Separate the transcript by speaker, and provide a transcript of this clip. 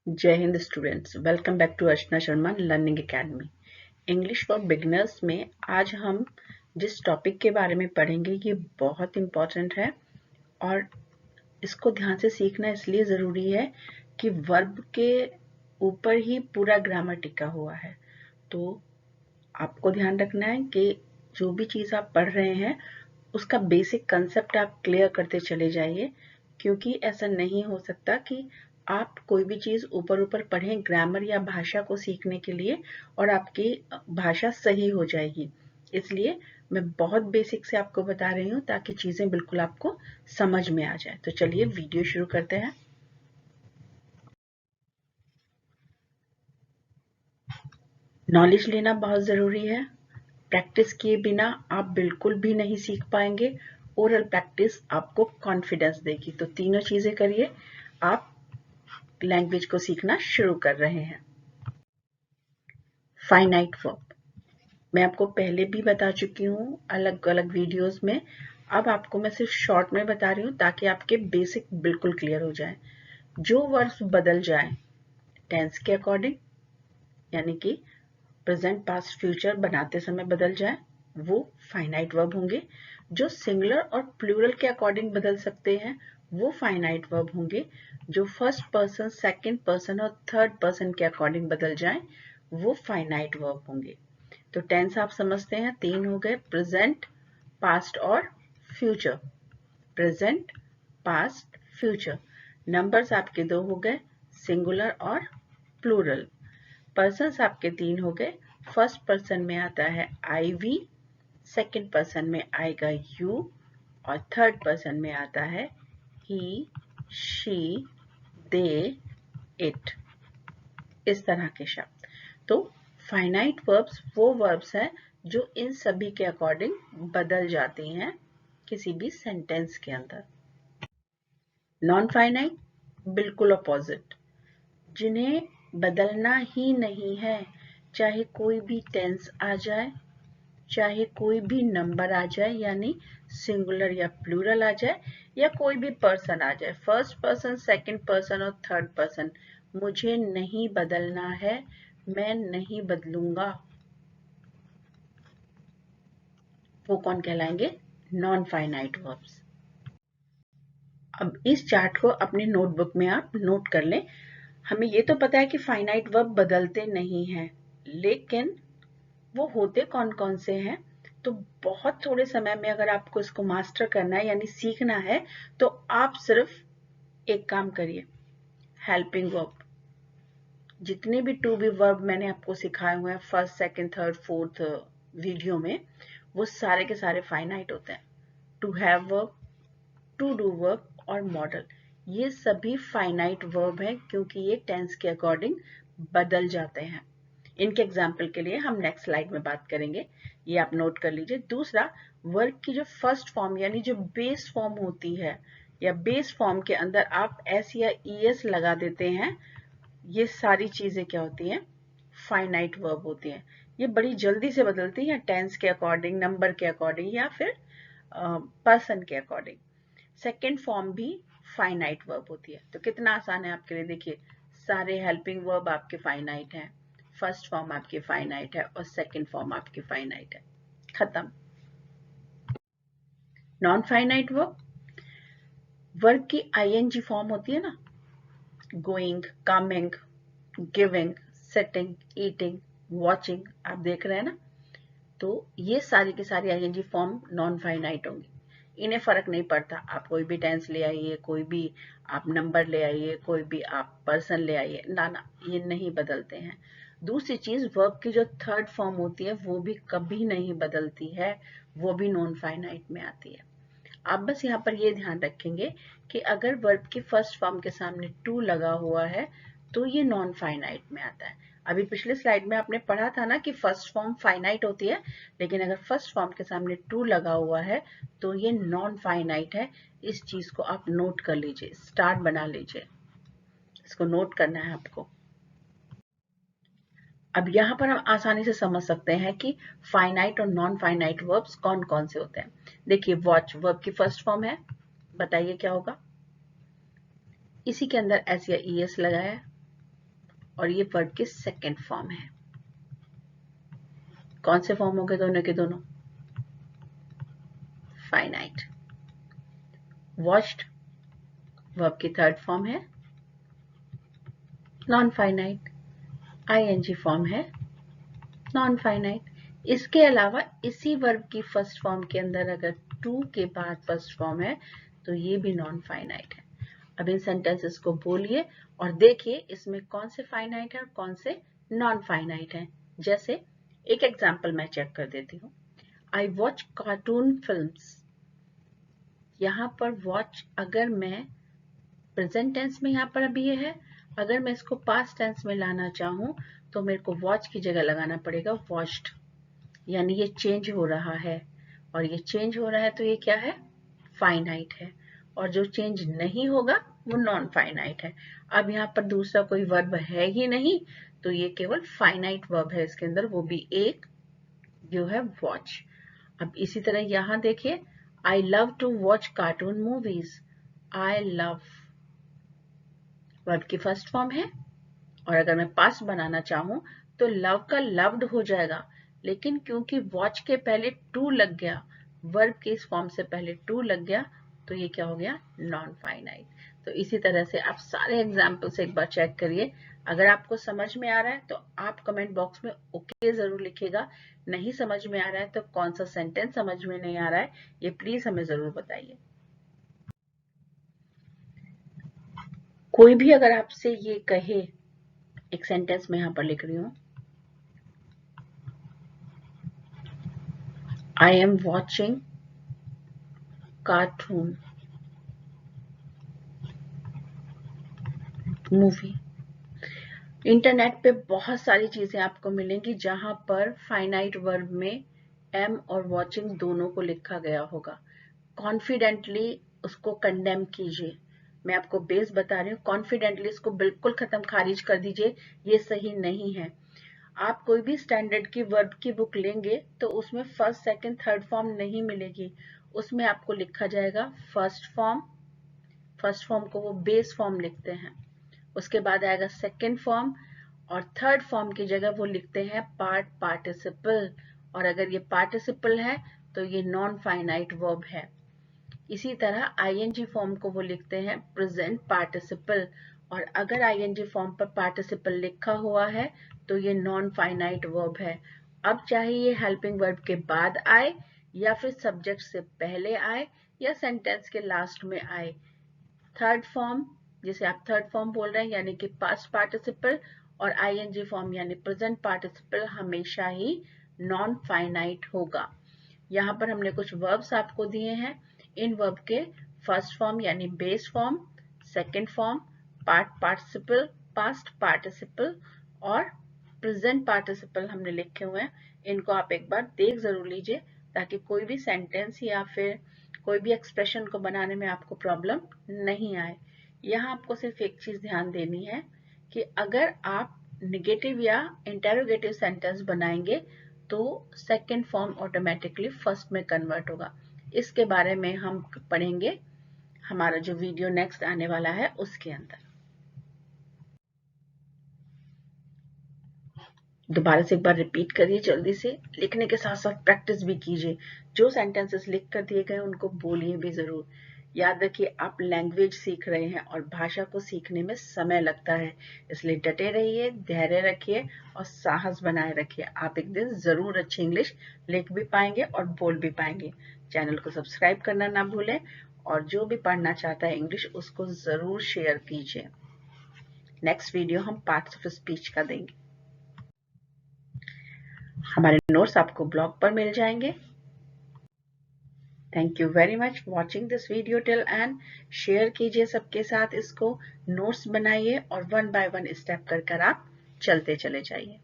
Speaker 1: जय हिंद students, welcome back to Archana Sharma learning academy. English for beginners में आज हम जिस टॉपिक के बारे में पढ़ेंगे ये बहुत इम्पोर्टेंट है और इसको ध्यान से सीखना इसलिए ज़रूरी है कि वर्ब के ऊपर ही पूरा ग्रामर टिका हुआ है। तो आपको ध्यान रखना है कि जो भी चीज़ आप पढ़ रहे हैं उसका बेसिक कंसेप्ट आप क्लियर करते चले जाइए, क्योंकि ऐसा नहीं हो सकता कि आप कोई भी चीज़ ऊपर ऊपर पढ़ें ग्रामर या भाषा को सीखने के लिए और आपकी भाषा सही हो जाएगी। इसलिए मैं बहुत बेसिक से आपको बता रही हूँ ताकि चीज़ें बिल्कुल आपको समझ में आ जाए। तो चलिए वीडियो शुरू करते हैं। नॉलेज लेना बहुत ज़रूरी है। प्रैक्टिस किए बिना आप बिल्कुल भी नहीं सीख पाएंगे। ओरल प्रैक्टिस आपको कॉन्फिडेंस देगी। तो तीनों चीज़ें करिए, आप लैंग्वेज को सीखना शुरू कर रहे हैं। फाइनाइट वर्ब मैं आपको पहले भी बता चुकी हूँ अलग अलग वीडियोस में। अब आपको मैं सिर्फ शॉर्ट में बता रही हूँ ताकि आपके बेसिक बिल्कुल क्लियर हो जाए। जो वर्ब्स बदल जाए टेंस के अकॉर्डिंग, यानी कि प्रेजेंट पास्ट फ्यूचर बनाते समय बदल जाए, वो फाइनाइट वर्ब होंगे। जो सिंगुलर और प्लूरल के अकॉर्डिंग बदल सकते हैं वो फाइनाइट वर्ब होंगे। जो फर्स्ट पर्सन, सेकंड पर्सन और थर्ड पर्सन के अकॉर्डिंग बदल जाए वो फाइनाइट वर्ब होंगे। तो टेंस आप समझते हैं, तीन हो गए, प्रेजेंट, पास्ट और future. Present, past, future. Numbers आपके दो हो गए, सिंगुलर और प्लूरल। पर्सन्स आपके तीन हो गए। फर्स्ट पर्सन में आता है आई वी, सेकेंड पर्सन में आएगा यू और थर्ड पर्सन में आता है ही, शी, दे, इट। इस तरह के शब्द। तो फाइनाइट वर्ब्स वो वर्ब्स हैं जो इन सभी के अकॉर्डिंग बदल जाते हैं किसी भी सेंटेंस के अंदर। नॉन फाइनाइट बिल्कुल अपोजिट, जिन्हें बदलना ही नहीं है। चाहे कोई भी टेंस आ जाए, चाहे कोई भी नंबर आ जाए, यानी सिंगुलर या प्लूरल आ जाए, या कोई भी पर्सन आ जाए, फर्स्ट पर्सन, सेकंड पर्सन और थर्ड पर्सन, मुझे नहीं बदलना है, मैं नहीं बदलूंगा, वो कौन कहलाएंगे? Non finite verbs. अब इस चार्ट को अपने नोटबुक में आप नोट कर लें। हमें ये तो पता है कि फाइनाइट वर्ब बदलते नहीं हैं, लेकिन वो होते कौन कौन से हैं? तो बहुत थोड़े समय में अगर आपको इसको मास्टर करना है यानी सीखना है, तो आप सिर्फ एक काम करिए, हेल्पिंग वर्ब। जितने भी टू बी वर्ब मैंने आपको सिखाए हुए हैं first, second, third, fourth video में, वो सारे के सारे फाइनाइट होते हैं। To have verb, to do verb और मॉडल, ये सभी फाइनाइट वर्ब हैं क्योंकि ये टेंस के अकॉर्डिंग बदल जाते हैं। इनके एग्जाम्पल के लिए हम नेक्स्ट स्लाइड में बात करेंगे, ये आप नोट कर लीजिए। दूसरा, वर्ब की जो फर्स्ट फॉर्म यानी जो बेस फॉर्म होती है, या बेस फॉर्म के अंदर आप एस या ईएस लगा देते हैं, ये सारी चीजें क्या होती हैं? फाइनाइट वर्ब होती हैं। ये बड़ी जल्दी से बदलती हैं टेंस के अकॉर्डिंग, नंबर के अकॉर्डिंग या फिर पर्सन के अकॉर्डिंग। सेकेंड फॉर्म भी फाइनाइट वर्ब होती है। तो कितना आसान है आपके लिए, देखिए सारे हेल्पिंग वर्ब आपके फाइनाइट हैं, फर्स्ट फॉर्म आपकी फाइनाइट है और सेकेंड फॉर्म आपकी फाइनाइट है। खत्म। नॉन फाइनाइट वर्ब, वर्ब की आईएनजी फॉर्म होती है ना, going, coming, giving, sitting, eating, watching, आप देख रहे हैं ना। तो ये सारी की सारी आईएनजी फॉर्म नॉन फाइनाइट होंगी। इन्हें फर्क नहीं पड़ता, आप कोई भी टेंस ले आइए, कोई भी आप नंबर ले आइए, कोई भी आप पर्सन ले आइए, ना ना, ये नहीं बदलते हैं। दूसरी चीज, वर्ब की जो थर्ड फॉर्म होती है वो भी कभी नहीं बदलती है, वो भी नॉन फाइनाइट में आती है। आप बस यहाँ पर ये ध्यान रखेंगे कि अगर वर्ब की फर्स्ट फॉर्म के सामने टू लगा हुआ है तो ये नॉन फाइनाइट में आता है। अभी पिछले स्लाइड में आपने पढ़ा था ना कि फर्स्ट फॉर्म फाइनाइट होती है, लेकिन अगर फर्स्ट फॉर्म के सामने टू लगा हुआ है तो ये नॉन फाइनाइट है। इस चीज को आप नोट कर लीजिए, स्टार्ट बना लीजिए, इसको नोट करना है आपको। अब यहाँ पर हम आसानी से समझ सकते हैं कि फाइनाइट और नॉन फाइनाइट वर्ब्स कौन कौन से होते हैं। देखिए, वॉच वर्ब की फर्स्ट फॉर्म है, बताइए क्या होगा? इसी के अंदर एस या ईएस लगा है, और ये वर्ब के सेकेंड फॉर्म है। कौन से फॉर्म हो गए दोनों के दोनों? फाइनाइट। वॉच्ड वर्ब की थर्ड फॉर्म है नॉन फाइनाइट। आईएनजी फॉर्म है नॉन फाइनाइट। इसके अलावा इसी वर्ब की फर्स्ट फॉर्म के अंदर अगर टू के बाद फर्स्ट फॉर्म है तो ये भी नॉन फाइनाइट है। अब इन सेंटेंसेस को बोलिए और देखिए इसमें कौन से फाइनाइट है और कौन से नॉन फाइनाइट है। जैसे एक एग्जांपल मैं चेक कर देती हूँ। I watch cartoon films. यहाँ पर वॉच अगर मैं प्रेजेंट टेंस में यहाँ पर अभी ये है, अगर मैं इसको पास्ट टेंस में लाना चाहूँ तो मेरे को वॉच की जगह लगाना पड़ेगा वॉच्ड, यानी ये चेंज हो रहा है और ये चेंज हो रहा है तो ये क्या है? फाइनाइट है। और जो चेंज नहीं होगा वो नॉन फाइनाइट है। अब यहाँ पर दूसरा कोई वर्ब है ही नहीं तो ये केवल फाइनाइट वर्ब है इसके अंदर, वो भी एक जो है वॉच। अब इसी तरह यहाँ देखिए, I love to watch cartoon movies. I love verb की फर्स्ट फॉर्म है और अगर मैं पास्ट बनाना चाहूं तो लव का लव्ड हो जाएगा, लेकिन क्योंकि वॉच के पहले टू लग गया, वर्ब के इस फॉर्म से पहले टू लग गया तो ये क्या हो गया? Non finite. तो इसी तरह से आप सारे एग्जाम्पल्स एक बार चेक करिए। अगर आपको समझ में आ रहा है तो आप कमेंट बॉक्स में ओके जरूर लिखिएगा। नहीं समझ में आ रहा है तो कौन सा सेंटेंस समझ में नहीं आ रहा है ये प्लीज हमें जरूर बताइए। कोई भी अगर आपसे ये कहे, एक सेंटेंस में यहां पर लिख रही हूं, I am watching cartoon movie. Internet पे बहुत सारी चीजें आपको मिलेंगी जहां पर फाइनाइट वर्ब में एम और वॉचिंग दोनों को लिखा गया होगा। कॉन्फिडेंटली उसको कंडेम कीजिए। मैं आपको बेस बता रही हूँ, कॉन्फिडेंटली इसको बिल्कुल खत्म खारिज कर दीजिए, ये सही नहीं है। आप कोई भी स्टैंडर्ड की वर्ब की बुक लेंगे तो उसमें फर्स्ट सेकंड थर्ड फॉर्म नहीं मिलेगी, उसमें आपको लिखा जाएगा फर्स्ट फॉर्म। फर्स्ट फॉर्म को वो बेस फॉर्म लिखते हैं, उसके बाद आएगा सेकंड फॉर्म और थर्ड फॉर्म की जगह वो लिखते हैं पार्ट पार्टिसिपल। और अगर ये पार्टिसिपल है तो ये नॉन फाइनाइट वर्ब है। इसी तरह आईएनजी फॉर्म को वो लिखते हैं प्रेजेंट पार्टिसिपल, और अगर आईएनजी फॉर्म पर पार्टिसिपल लिखा हुआ है तो ये नॉन फाइनाइट वर्ब है। अब चाहे ये हेल्पिंग वर्ब के बाद आए या फिर सब्जेक्ट से पहले आए या सेंटेंस के लास्ट में आए, थर्ड फॉर्म जिसे आप थर्ड फॉर्म बोल रहे हैं यानी कि पास्ट पार्टिसिपल और आईएनजी फॉर्म यानी प्रेजेंट पार्टिसिपल हमेशा ही नॉन फाइनाइट होगा। यहाँ पर हमने कुछ वर्ब्स आपको दिए हैं। इन वर्ब के फर्स्ट फॉर्म यानी base form, second form, part participle, past participle और प्रेजेंट पार्टिसिपल हमने लिखे हुए हैं। इनको आप एक बार देख जरूर लीजिए ताकि कोई भी सेंटेंस या फिर कोई भी एक्सप्रेशन को बनाने में आपको प्रॉब्लम नहीं आए। यहाँ आपको सिर्फ एक चीज ध्यान देनी है कि अगर आप निगेटिव या इंटेरोगेटिव सेंटेंस बनाएंगे तो सेकंड फॉर्म ऑटोमेटिकली फर्स्ट में कन्वर्ट होगा। इसके बारे में हम पढ़ेंगे हमारा जो वीडियो नेक्स्ट आने वाला है उसके अंदर। दोबारा से एक बार रिपीट करिए जल्दी से, लिखने के साथ साथ प्रैक्टिस भी कीजिए। जो सेंटेंसेस लिख कर दिए गए उनको बोलिए भी जरूर। याद रखिए आप लैंग्वेज सीख रहे हैं और भाषा को सीखने में समय लगता है, इसलिए डटे रहिए, धैर्य रखिए और साहस बनाए रखिए। आप एक दिन जरूर अच्छी इंग्लिश लिख भी पाएंगे और बोल भी पाएंगे। चैनल को सब्सक्राइब करना ना भूलें और जो भी पढ़ना चाहता है इंग्लिश उसको जरूर शेयर कीजिए। नेक्स्ट वीडियो हम पार्ट्स ऑफ स्पीच का देंगे। हमारे नोट्स आपको ब्लॉग पर मिल जाएंगे। Thank you very much watching this video till and. Share कीजिए सबके साथ इसको, नोट्स बनाइए और वन बाय वन स्टेप कर आप चलते चले जाइए।